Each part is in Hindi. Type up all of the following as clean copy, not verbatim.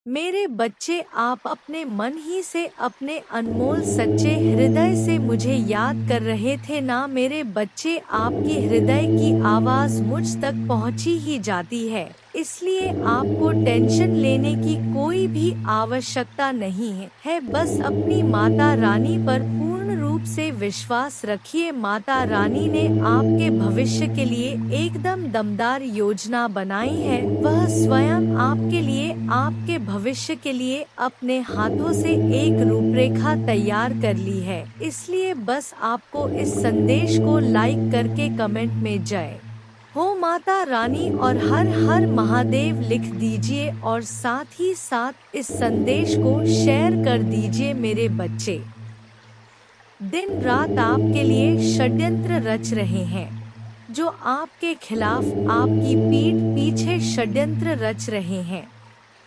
मेरे बच्चे, आप अपने मन ही से, अपने अनमोल सच्चे हृदय से मुझे याद कर रहे थे ना मेरे बच्चे। आपकी हृदय की आवाज़ मुझ तक पहुंची ही जाती है, इसलिए आपको टेंशन लेने की कोई भी आवश्यकता नहीं है। बस अपनी माता रानी पर पूर्ण रूप से विश्वास रखिए। माता रानी ने आपके भविष्य के लिए एकदम दमदार योजना बनाई है। वह स्वयं आपके लिए, आपके भविष्य के लिए अपने हाथों से एक रूपरेखा तैयार कर ली है। इसलिए बस आपको इस संदेश को लाइक करके कमेंट में जय हो माता रानी और हर हर महादेव लिख दीजिए और साथ ही साथ इस संदेश को शेयर कर दीजिए। मेरे बच्चे, दिन रात आपके लिए षड्यंत्र रच रहे हैं, जो आपके खिलाफ आपकी पीठ पीछे षड्यंत्र रच रहे हैं।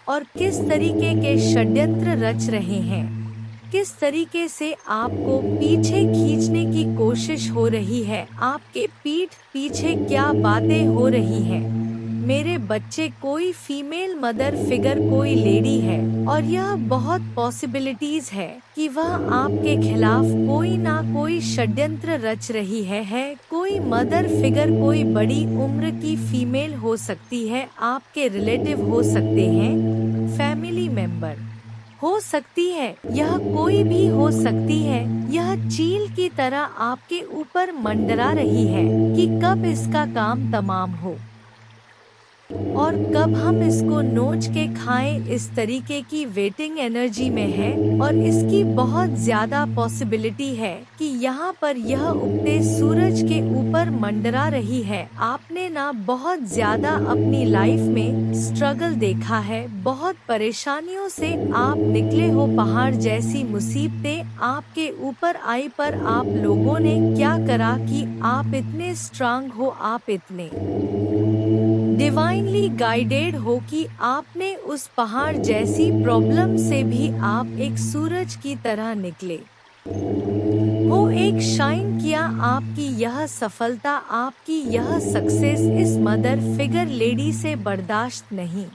और किस तरीके के षड्यंत्र रच रहे हैं, किस तरीके से आपको पीछे खींचने की कोशिश हो रही है, आपके पीठ पीछे क्या बातें हो रही हैं। मेरे बच्चे, कोई फीमेल मदर फिगर, कोई लेडी है और यह बहुत पॉसिबिलिटीज है कि वह आपके खिलाफ कोई ना कोई षड्यंत्र रच रही है। कोई मदर फिगर, कोई बड़ी उम्र की फीमेल हो सकती है, आपके रिलेटिव हो सकते हैं, फैमिली मेंबर हो सकती है, यह कोई भी हो सकती है। यह चील की तरह आपके ऊपर मंडरा रही है कि कब इसका काम तमाम हो और कब हम इसको नोच के खाएं। इस तरीके की वेटिंग एनर्जी में है और इसकी बहुत ज्यादा पॉसिबिलिटी है कि यहाँ पर यह उगते सूरज के ऊपर मंडरा रही है। आपने ना बहुत ज्यादा अपनी लाइफ में स्ट्रगल देखा है, बहुत परेशानियों से आप निकले हो, पहाड़ जैसी मुसीबतें आपके ऊपर आई, पर आप लोगों ने क्या करा कि आप इतने स्ट्रांग हो, आप इतने डिवाइनली गाइडेड हो कि आपने उस पहाड़ जैसी प्रॉब्लम से भी आप एक सूरज की तरह निकले हो, एक शाइन किया। आपकी यह सफलता, आपकी यह सक्सेस इस मदर फिगर लेडी से बर्दाश्त नहीं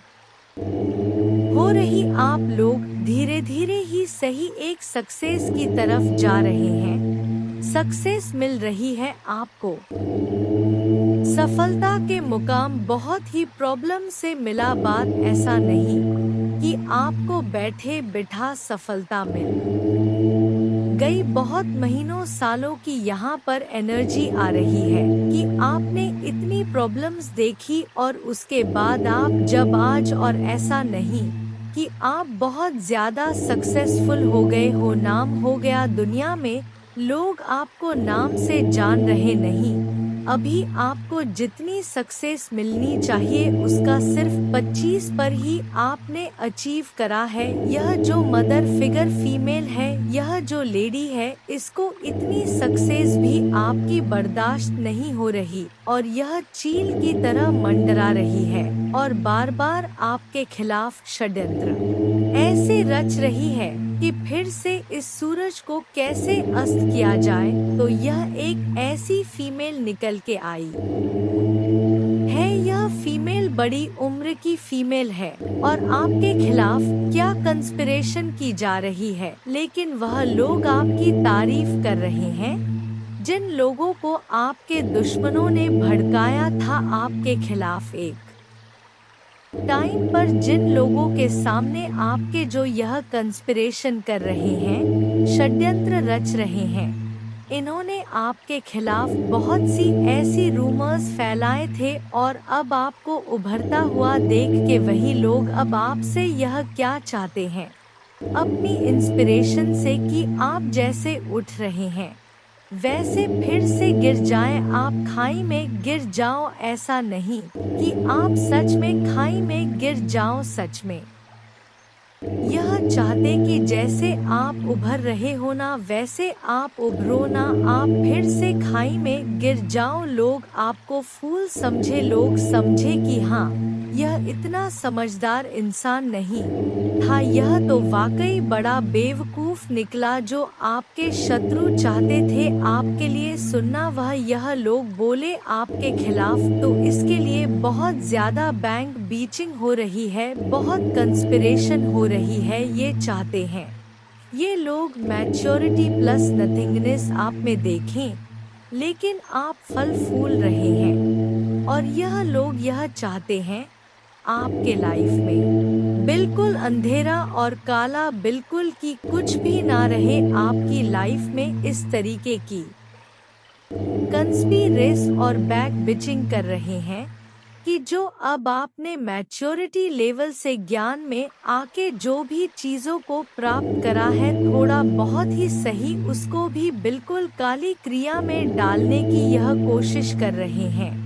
हो रही। आप लोग धीरे धीरे ही सही एक सक्सेस की तरफ जा रहे हैं, सक्सेस मिल रही है आपको। सफलता के मुकाम बहुत ही प्रॉब्लम से मिला। बात ऐसा नहीं कि आपको बैठे बिठा सफलता मिल गई, बहुत महीनों सालों की यहाँ पर एनर्जी आ रही है कि आपने इतनी प्रॉब्लम्स देखी और उसके बाद आप जब आज, और ऐसा नहीं कि आप बहुत ज्यादा सक्सेसफुल हो गए हो, नाम हो गया दुनिया में, लोग आपको नाम से जान रहे नहीं। अभी आपको जितनी सक्सेस मिलनी चाहिए उसका सिर्फ 25 पर ही आपने अचीव करा है। यह जो मदर फिगर फीमेल है, यह जो लेडी है, इसको इतनी सक्सेस भी आपकी बर्दाश्त नहीं हो रही और यह चील की तरह मंडरा रही है और बार बार आपके खिलाफ षड्यंत्र ऐसे रच रही है कि फिर से इस सूरज को कैसे अस्त किया जाए। तो यह एक ऐसी फीमेल निकल के आई है, यह फीमेल बड़ी उम्र की फीमेल है और आपके खिलाफ क्या कंस्पिरेशन की जा रही है, लेकिन वह लोग आपकी तारीफ कर रहे हैं। जिन लोगों को आपके दुश्मनों ने भड़काया था आपके खिलाफ, एक टाइम पर जिन लोगों के सामने आपके जो यह कंस्पिरेशन कर रहे हैं, षड्यंत्र रच रहे हैं, इन्होंने आपके खिलाफ बहुत सी ऐसी रूमर्स फैलाए थे और अब आपको उभरता हुआ देख के वही लोग अब आपसे यह क्या चाहते हैं, अपनी इंस्पिरेशन से कि आप जैसे उठ रहे हैं वैसे फिर से गिर जाएं, आप खाई में गिर जाओ। ऐसा नहीं कि आप सच में खाई में गिर जाओ, सच में यह चाहते कि जैसे आप उभर रहे हो ना वैसे आप उभरो ना, आप फिर से खाई में गिर जाओ। लोग आपको फूल समझे, लोग समझे कि हाँ यह इतना समझदार इंसान नहीं था, यह तो वाकई बड़ा बेवकूफ निकला। जो आपके शत्रु चाहते थे आपके लिए सुनना वह यह लोग बोले आपके खिलाफ, तो इसके लिए बहुत ज्यादा बैंक बीचिंग हो रही है, बहुत कंस्पिरेशन हो रही है। ये चाहते हैं ये लोग मैच्योरिटी प्लस नथिंगनेस आप में देखें, लेकिन आप फल फूल रहे हैं। और यह लोग यह चाहते हैं आपके लाइफ में बिल्कुल अंधेरा और काला, बिल्कुल कि कुछ भी ना रहे आपकी लाइफ में। इस तरीके की कंस्पिरेस और बैक बिचिंग कर रहे हैं कि जो अब आपने मैच्योरिटी लेवल से ज्ञान में आके जो भी चीजों को प्राप्त करा है थोड़ा बहुत ही सही, उसको भी बिल्कुल काली क्रिया में डालने की यह कोशिश कर रहे हैं।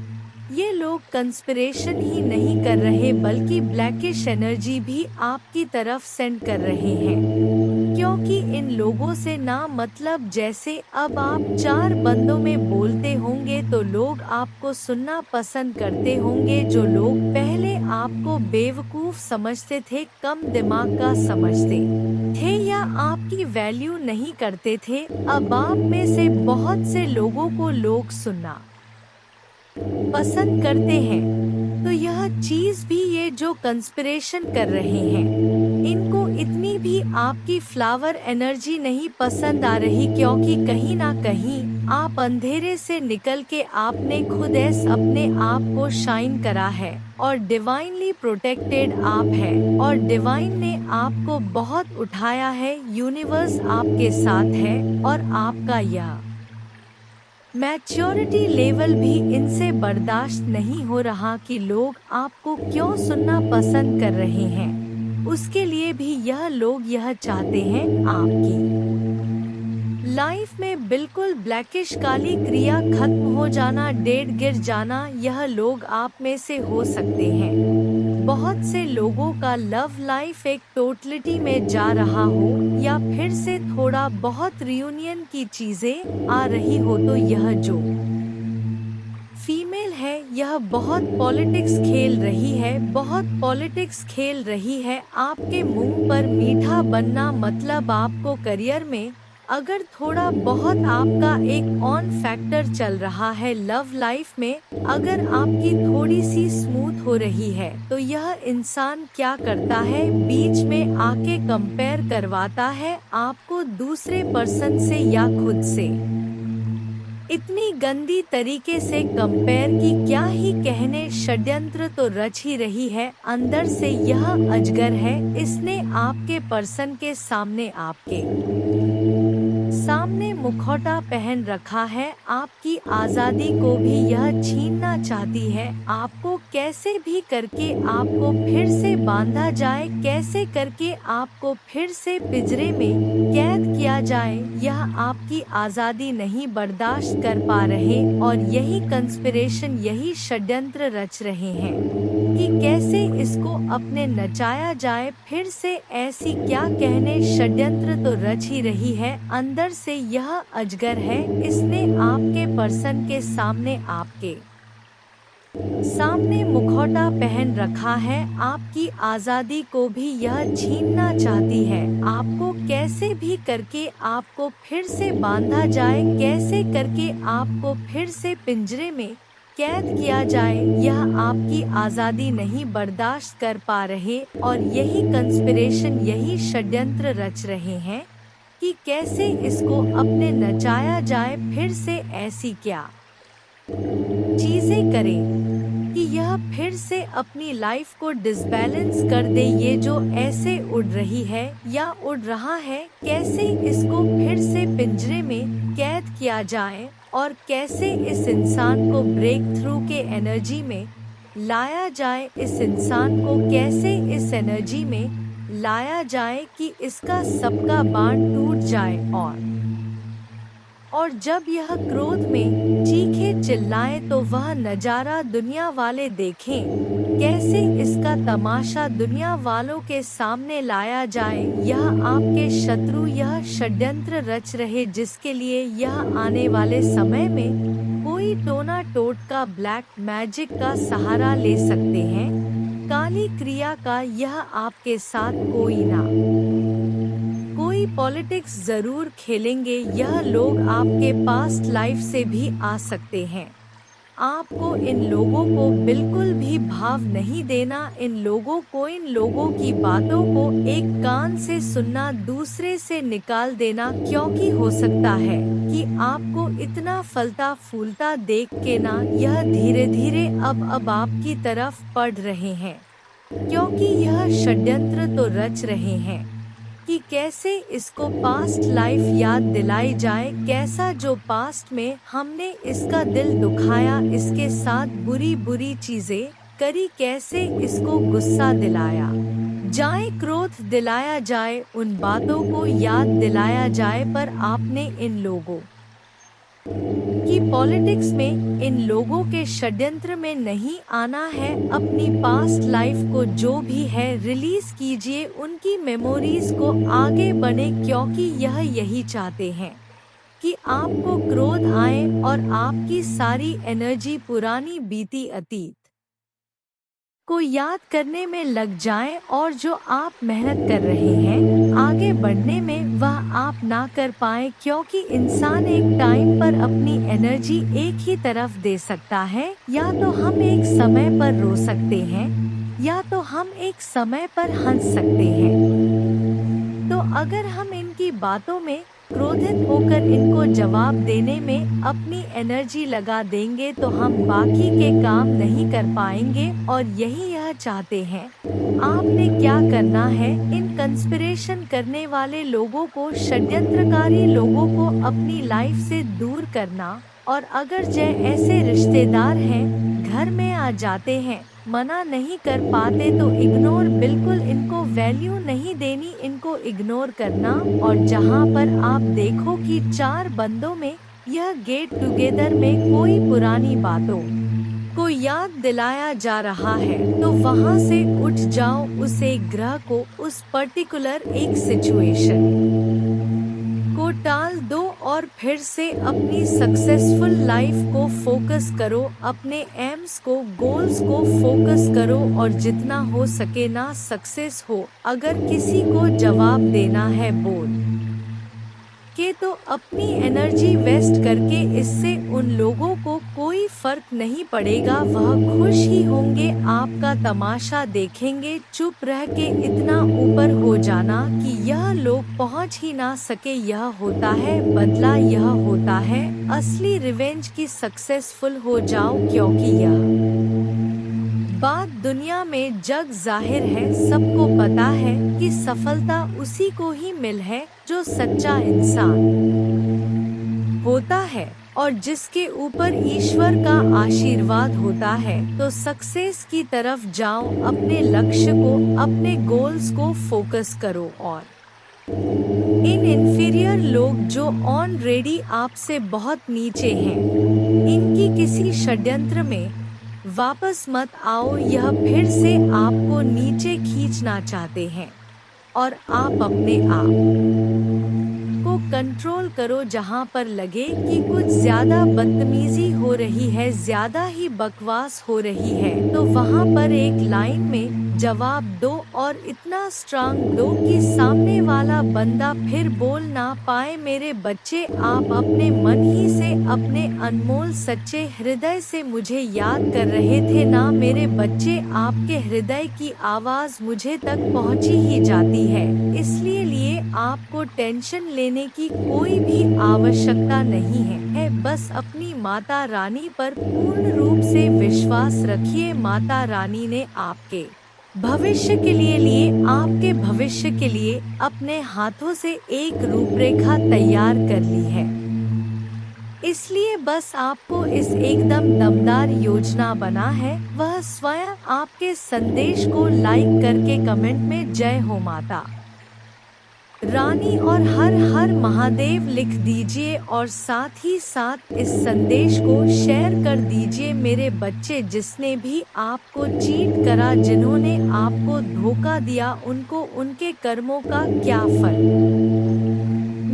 ये लोग कंस्पिरेशन ही नहीं कर रहे बल्कि ब्लैकिश एनर्जी भी आपकी तरफ सेंड कर रहे हैं, क्योंकि इन लोगों से ना मतलब जैसे अब आप चार बंदों में बोलते होंगे तो लोग आपको सुनना पसंद करते होंगे। जो लोग पहले आपको बेवकूफ समझते थे, कम दिमाग का समझते थे या आपकी वैल्यू नहीं करते थे, अब आप में से बहुत से लोगों को लोग सुनना पसंद करते हैं। तो यह चीज भी ये जो कंस्पिरेशन कर रहे हैं इनको इतनी भी आपकी फ्लावर एनर्जी नहीं पसंद आ रही, क्योंकि कहीं ना कहीं आप अंधेरे से निकल के आपने खुद अपने आप को शाइन करा है और डिवाइनली प्रोटेक्टेड आप है और डिवाइन ने आपको बहुत उठाया है। यूनिवर्स आपके साथ है और आपका यह मैच्योरिटी लेवल भी इनसे बर्दाश्त नहीं हो रहा कि लोग आपको क्यों सुनना पसंद कर रहे हैं। उसके लिए भी यह लोग यह चाहते हैं आपकी लाइफ में बिल्कुल ब्लैकिश काली क्रिया खत्म हो जाना, डेड गिर जाना। यह लोग आप में से हो सकते हैं बहुत से लोगों का लव लाइफ एक टोटलिटी में जा रहा हो या फिर से थोड़ा बहुत रियूनियन की चीजें आ रही हो, तो यह जो फीमेल है यह बहुत पॉलिटिक्स खेल रही है, बहुत पॉलिटिक्स खेल रही है। आपके मुंह पर मीठा बनना मतलब आपको करियर में अगर थोड़ा बहुत आपका एक ऑन फैक्टर चल रहा है लव लाइफ में, अगर आपकी थोड़ी सी स्मूथ हो रही है, तो यह इंसान क्या करता है बीच में आके कंपेयर करवाता है आपको दूसरे पर्सन से या खुद से। इतनी गंदी तरीके से कंपेयर की क्या ही कहने, षड्यंत्र तो रच ही रही है। अंदर से यह अजगर है, इसने आपके पर्सन के सामने आपके सामने मुखौटा पहन रखा है। आपकी आजादी को भी यह छीनना चाहती है। आपको कैसे भी करके आपको फिर से बांधा जाए, कैसे करके आपको फिर से पिंजरे में कैद किया जाए, यह आपकी आजादी नहीं बर्दाश्त कर पा रहे और यही कंस्पिरेशन, यही षड्यंत्र रच रहे हैं कि कैसे इसको अपने नचाया जाए फिर से। ऐसी क्या कहने, षड्यंत्र तो रच ही रही है। अंदर से यह अजगर है, इसने आपके पर्सन के सामने आपके सामने मुखौटा पहन रखा है। आपकी आजादी को भी यह छीनना चाहती है। आपको कैसे भी करके आपको फिर से बांधा जाए, कैसे करके आपको फिर से पिंजरे में कैद किया जाए, यह आपकी आजादी नहीं बर्दाश्त कर पा रहे और यही कंस्पिरेशन, यही षड्यंत्र रच रहे हैं कि कैसे इसको अपने नचाया जाए फिर से। ऐसी क्या चीजें करें कि यह फिर से अपनी लाइफ को डिसबैलेंस कर दे। ये जो ऐसे उड़ रही है या उड़ रहा है, कैसे इसको फिर से पिंजरे में कैद किया जाए और कैसे इस इंसान को ब्रेक थ्रू के एनर्जी में लाया जाए, इस इंसान को कैसे इस एनर्जी में लाया जाए कि इसका सबका बांध टूट जाए और जब यह क्रोध में चीखे चिल्लाए तो वह नजारा दुनिया वाले देखें, कैसे इसका तमाशा दुनिया वालों के सामने लाया जाए। यह आपके शत्रु यह षड्यंत्र रच रहे, जिसके लिए यह आने वाले समय में कोई टोना टोटका ब्लैक मैजिक का सहारा ले सकते हैं। काली क्रिया का यह आपके साथ कोई ना कोई पॉलिटिक्स जरूर खेलेंगे। यह लोग आपके पास्ट लाइफ से भी आ सकते हैं। आपको इन लोगों को बिल्कुल भी भाव नहीं देना। इन लोगों की बातों को एक कान से सुनना, दूसरे से निकाल देना, क्योंकि हो सकता है कि आपको इतना फलता फूलता देख के ना यह धीरे धीरे अब आपकी तरफ पड़ रहे हैं, क्योंकि यह षड्यंत्र तो रच रहे हैं कि कैसे इसको पास्ट लाइफ याद दिलाई जाए, कैसा जो पास्ट में हमने इसका दिल दुखाया, इसके साथ बुरी बुरी चीजें करी, कैसे इसको गुस्सा दिलाया जाए, क्रोध दिलाया जाए, उन बातों को याद दिलाया जाए। पर आपने इन लोगों कि पॉलिटिक्स में, इन लोगों के षड्यंत्र में नहीं आना है। अपनी पास्ट लाइफ को जो भी है रिलीज कीजिए, उनकी मेमोरीज को आगे बढ़े, क्योंकि यह यही चाहते हैं कि आपको क्रोध आए और आपकी सारी एनर्जी पुरानी बीती अतीत को याद करने में लग जाए, और जो आप मेहनत कर रहे हैं आगे बढ़ने में वह आप ना कर पाए, क्योंकि इंसान एक टाइम पर अपनी एनर्जी एक ही तरफ दे सकता है। या तो हम एक समय पर रो सकते हैं, या तो हम एक समय पर हंस सकते हैं। तो अगर हम इनकी बातों में क्रोधित होकर इनको जवाब देने में अपनी एनर्जी लगा देंगे तो हम बाकी के काम नहीं कर पाएंगे, और यही यह चाहते हैं। आपने क्या करना है, इन कंस्पिरेशन करने वाले लोगों को, षड्यंत्रकारी लोगों को अपनी लाइफ से दूर करना, और अगर ऐसे रिश्तेदार हैं घर में आ जाते हैं, मना नहीं कर पाते तो इग्नोर, बिल्कुल इनको वैल्यू नहीं देनी, इनको इग्नोर करना। और जहां पर आप देखो कि 4 बंदों में यह गेट टुगेदर में कोई पुरानी बातों को याद दिलाया जा रहा है, तो वहां से उठ जाओ, उस एक ग्रह को, उस पर्टिकुलर एक सिचुएशन को टाल दो और फिर से अपनी सक्सेसफुल लाइफ को फोकस करो, अपने एम्स को, गोल्स को फोकस करो, और जितना हो सके ना सक्सेस हो। अगर किसी को जवाब देना है बोल के तो अपनी एनर्जी वेस्ट करके, इससे उन लोगों को कोई फर्क नहीं पड़ेगा, वह खुश ही होंगे, आपका तमाशा देखेंगे। चुप रह के इतना ऊपर हो जाना कि यह लोग पहुंच ही ना सके, यह होता है बदला, यह होता है असली रिवेंज की सक्सेसफुल हो जाओ, क्योंकि यह बात दुनिया में जग जाहिर है, सबको पता है कि सफलता उसी को ही मिल है जो सच्चा इंसान होता है और जिसके ऊपर ईश्वर का आशीर्वाद होता है। तो सक्सेस की तरफ जाओ, अपने लक्ष्य को, अपने गोल्स को फोकस करो। और इन इन्फीरियर लोग जो ऑलरेडी आपसे बहुत नीचे हैं, इनकी किसी षड्यंत्र में वापस मत आओ, यह फिर से आपको नीचे खींचना चाहते हैं, और आप अपने आप को कंट्रोल करो। जहां पर लगे कि कुछ ज्यादा बदतमीजी हो रही है, ज्यादा ही बकवास हो रही है, तो वहां पर एक लाइन में जवाब दो, और इतना स्ट्रांग दो कि सामने वाला बंदा फिर बोल ना पाए। मेरे बच्चे, आप अपने मन ही से, अपने अनमोल सच्चे हृदय से मुझे याद कर रहे थे ना मेरे बच्चे। आपके हृदय की आवाज मुझे तक पहुंची ही जाती है, इसलिए आपको टेंशन लेने की कोई भी आवश्यकता नहीं है। बस अपनी माता रानी पर पूर्ण रूप से विश्वास रखिए। माता रानी ने आपके भविष्य के लिए आपके भविष्य के लिए अपने हाथों से एक रूपरेखा तैयार कर ली है, इसलिए बस आपको इस एकदम दमदार योजना बना है। वह स्वयं आपके संदेश को लाइक करके कमेंट में जय हो माता रानी और हर हर महादेव लिख दीजिए, और साथ ही साथ इस संदेश को शेयर कर दीजिए। मेरे बच्चे, जिसने भी आपको चीट करा, जिन्होंने आपको धोखा दिया, उनको उनके कर्मों का क्या फल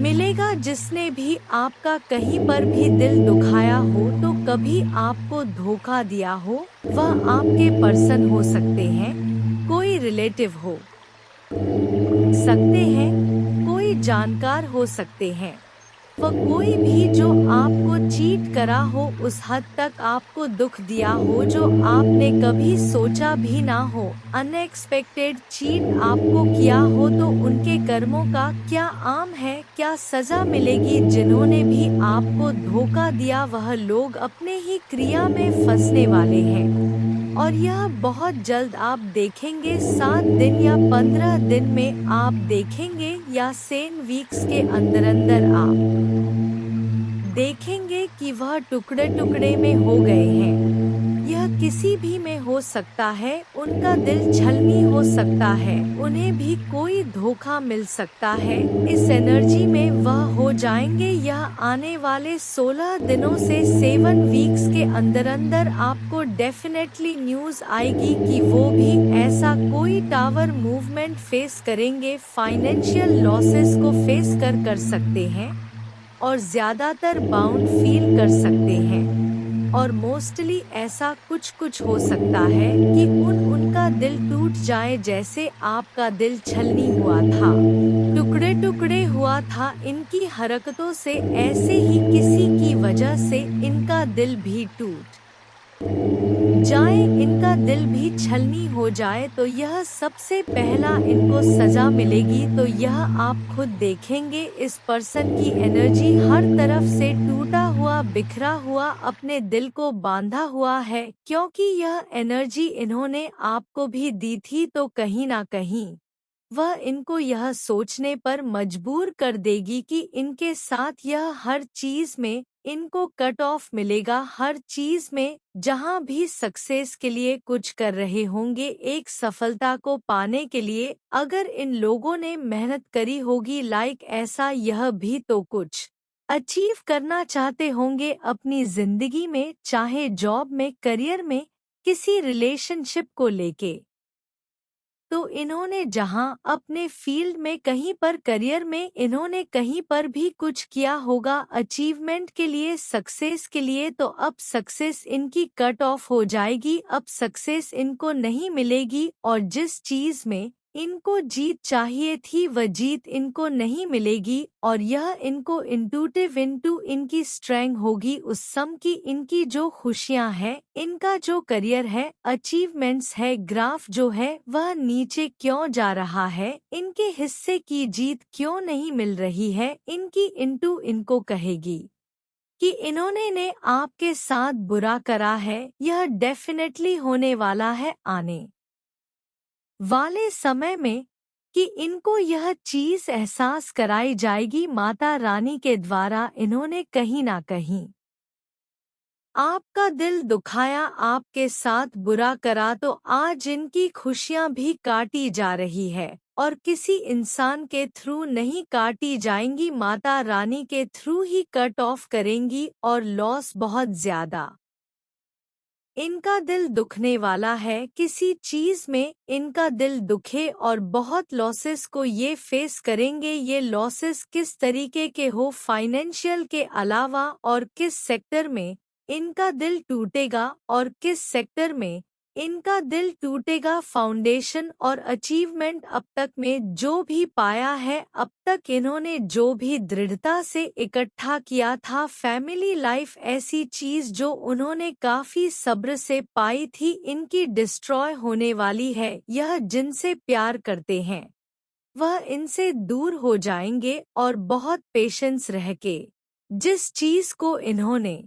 मिलेगा। जिसने भी आपका कहीं पर भी दिल दुखाया हो तो कभी आपको धोखा दिया हो, वह आपके पर्सन हो सकते हैं, कोई रिलेटिव हो सकते हैं, कोई जानकार हो सकते हैं, वह कोई भी जो आपको चीट करा हो, उस हद तक आपको दुख दिया हो जो आपने कभी सोचा भी ना हो, अनएक्सपेक्टेड चीट आपको किया हो, तो उनके कर्मों का क्या आम है, क्या सजा मिलेगी। जिन्होंने भी आपको धोखा दिया वह लोग अपने ही क्रिया में फंसने वाले हैं, और यह बहुत जल्द आप देखेंगे। 7 दिन या 15 दिन में आप देखेंगे, या 10 वीक्स के अंदर अंदर आप देखेंगे कि वह टुकड़े टुकड़े में हो गए हैं। यह किसी भी में हो सकता है, उनका दिल छलनी हो सकता है, उन्हें भी कोई धोखा मिल सकता है। इस एनर्जी में वह हो जाएंगे। यह आने वाले 16 दिनों से 7 वीक्स के अंदर अंदर आपको डेफिनेटली न्यूज़ आएगी कि वो भी ऐसा कोई टावर मूवमेंट फेस करेंगे, फाइनेंशियल लॉसेस को फेस कर सकते हैं, और ज़्यादातर बाउंड फील कर सकते हैं। और मोस्टली ऐसा कुछ कुछ हो सकता है कि उनका दिल टूट जाए, जैसे आपका दिल छलनी हुआ था, टुकड़े टुकड़े हुआ था। इनकी हरकतों से ऐसे ही किसी की वजह से इनका दिल भी टूट जाए, इनका दिल भी छलनी हो जाए, तो यह सबसे पहला इनको सजा मिलेगी। तो यह आप खुद देखेंगे, इस पर्सन की एनर्जी हर तरफ से टूटा हुआ, बिखरा हुआ, अपने दिल को बांधा हुआ है, क्योंकि यह एनर्जी इन्होंने आपको भी दी थी, तो कहीं ना कहीं वह इनको यह सोचने पर मजबूर कर देगी कि इनके साथ यह हर चीज में इनको कट ऑफ मिलेगा। हर चीज में जहां भी सक्सेस के लिए कुछ कर रहे होंगे, एक सफलता को पाने के लिए अगर इन लोगों ने मेहनत करी होगी, लाइक ऐसा यह भी तो कुछ अचीव करना चाहते होंगे अपनी जिंदगी में, चाहे जॉब में, करियर में, किसी रिलेशनशिप को लेके। तो इन्होंने जहां अपने फील्ड में, कहीं पर करियर में इन्होंने कहीं पर भी कुछ किया होगा अचीवमेंट के लिए, सक्सेस के लिए, तो अब सक्सेस इनकी कट ऑफ हो जाएगी। अब सक्सेस इनको नहीं मिलेगी, और जिस चीज में इनको जीत चाहिए थी वह जीत इनको नहीं मिलेगी। और यह इनको इंटूटिव इनटू इनकी स्ट्रेंथ होगी उस सम की। इनकी जो खुशियां हैं, इनका जो करियर है, अचीवमेंट्स है, ग्राफ जो है वह नीचे क्यों जा रहा है, इनके हिस्से की जीत क्यों नहीं मिल रही है, इनकी इंटू इनको कहेगी कि इन्होंने ने आपके साथ बुरा करा है। यह डेफिनेटली होने वाला है आने वाले समय में, कि इनको यह चीज एहसास कराई जाएगी माता रानी के द्वारा। इन्होंने कहीं ना कहीं आपका दिल दुखाया, आपके साथ बुरा करा, तो आज इनकी खुशियां भी काटी जा रही है, और किसी इंसान के थ्रू नहीं काटी जाएंगी, माता रानी के थ्रू ही कट ऑफ करेंगी। और लॉस बहुत ज्यादा इनका दिल दुखने वाला है, किसी चीज में इनका दिल दुखे, और बहुत लॉसेस को ये फेस करेंगे। ये लॉसेस किस तरीके के हो, फाइनेंशियल के अलावा, और किस सेक्टर में इनका दिल टूटेगा, और किस सेक्टर में इनका दिल टूटेगा। फाउंडेशन और अचीवमेंट अब तक में जो भी पाया है, अब तक इन्होंने जो भी दृढ़ता से इकट्ठा किया था, फैमिली लाइफ ऐसी चीज जो उन्होंने काफी सब्र से पाई थी, इनकी डिस्ट्रॉय होने वाली है। यह जिनसे प्यार करते हैं वह इनसे दूर हो जाएंगे, और बहुत पेशेंस रह के जिस चीज को इन्होंने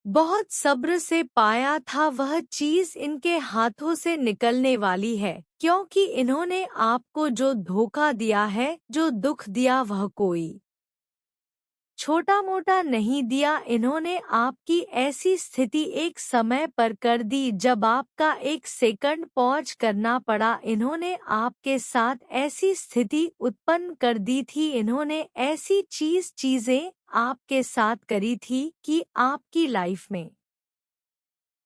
बहुत सब्र से पाया था, वह चीज इनके हाथों से निकलने वाली है, क्योंकि इन्होंने आपको जो धोखा दिया है, जो दुख दिया, वह कोई छोटा मोटा नहीं दिया। इन्होंने आपकी ऐसी स्थिति एक समय पर कर दी जब आपका एक सेकंड पॉज करना पड़ा। इन्होंने आपके साथ ऐसी स्थिति उत्पन्न कर दी थी, इन्होंने ऐसी चीजें आपके साथ करी थी कि आपकी लाइफ में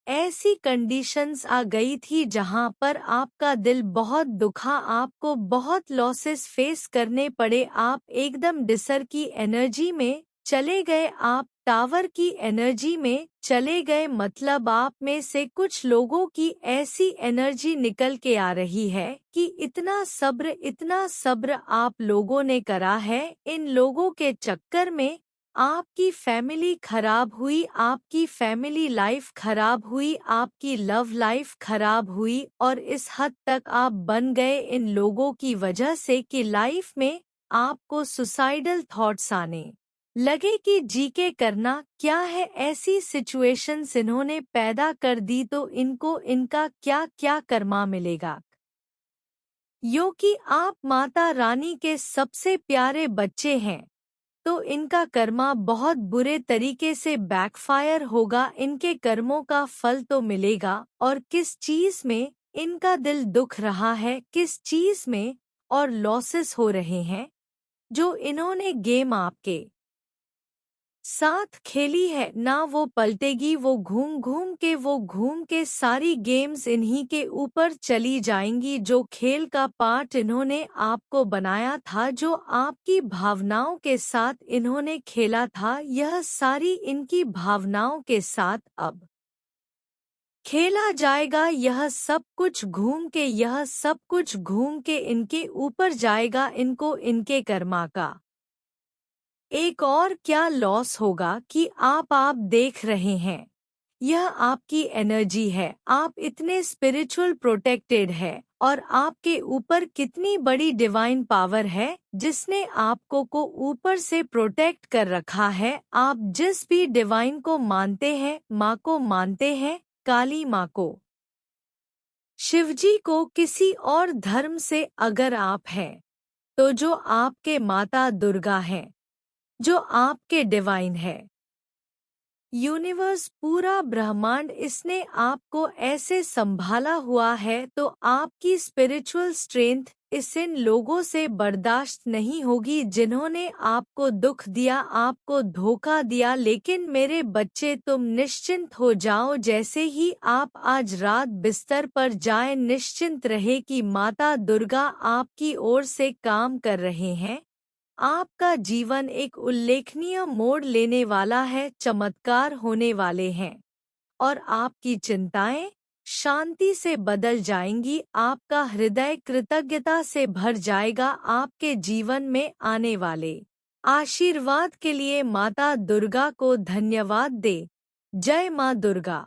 ऐसी कंडीशंस आ गई थी जहां पर आपका दिल बहुत दुखा, आपको बहुत लॉसेस फेस करने पड़े, आप एकदम डिसर की एनर्जी में चले गए, आप टावर की एनर्जी में चले गए। मतलब आप में से कुछ लोगों की ऐसी एनर्जी निकल के आ रही है कि इतना सब्र आप लोगों ने करा है। इन लोगों के चक्कर में आपकी फैमिली खराब हुई, आपकी फैमिली लाइफ खराब हुई, आपकी लव लाइफ खराब हुई, और इस हद तक आप बन गए इन लोगों की वजह से कि लाइफ में आपको सुसाइडल थॉट्स आने लगे कि जी के करना क्या है। ऐसी सिचुएशंस इन्होंने पैदा कर दी तो इनको इनका क्या क्या कर्मा मिलेगा। यो कि आप माता रानी के सबसे प्यारे बच्चे हैं तो इनका कर्मा बहुत बुरे तरीके से बैकफायर होगा, इनके कर्मों का फल तो मिलेगा। और किस चीज में इनका दिल दुख रहा है, किस चीज में और लॉसेस हो रहे हैं, जो इन्होंने गेम आपके साथ खेली है ना वो पलटेगी, वो घूम के सारी गेम्स इन्हीं के ऊपर चली जाएंगी। जो खेल का पार्ट इन्होंने आपको बनाया था, जो आपकी भावनाओं के साथ इन्होंने खेला था, यह सारी इनकी भावनाओं के साथ अब खेला जाएगा। यह सब कुछ घूम के इनके ऊपर जाएगा, इनको इनके कर्मा का एक और क्या लॉस होगा कि आप देख रहे हैं, यह आपकी एनर्जी है, आप इतने स्पिरिचुअल प्रोटेक्टेड है और आपके ऊपर कितनी बड़ी डिवाइन पावर है जिसने आपको को ऊपर से प्रोटेक्ट कर रखा है। आप जिस भी डिवाइन को मानते हैं, माँ को मानते हैं, काली माँ को, शिवजी को, किसी और धर्म से अगर आप हैं तो जो आपके माता दुर्गा हैं, जो आपके डिवाइन है, यूनिवर्स, पूरा ब्रह्मांड, इसने आपको ऐसे संभाला हुआ है तो आपकी स्पिरिचुअल स्ट्रेंथ इस इन लोगों से बर्दाश्त नहीं होगी जिन्होंने आपको दुख दिया, आपको धोखा दिया। लेकिन मेरे बच्चे, तुम निश्चिंत हो जाओ, जैसे ही आप आज रात बिस्तर पर जाएं, निश्चिंत रहे कि माता दुर्गा आपकी ओर से काम कर रहे हैं। आपका जीवन एक उल्लेखनीय मोड़ लेने वाला है, चमत्कार होने वाले हैं और आपकी चिंताएं शांति से बदल जाएंगी, आपका हृदय कृतज्ञता से भर जाएगा। आपके जीवन में आने वाले आशीर्वाद के लिए माता दुर्गा को धन्यवाद दे। जय मां दुर्गा।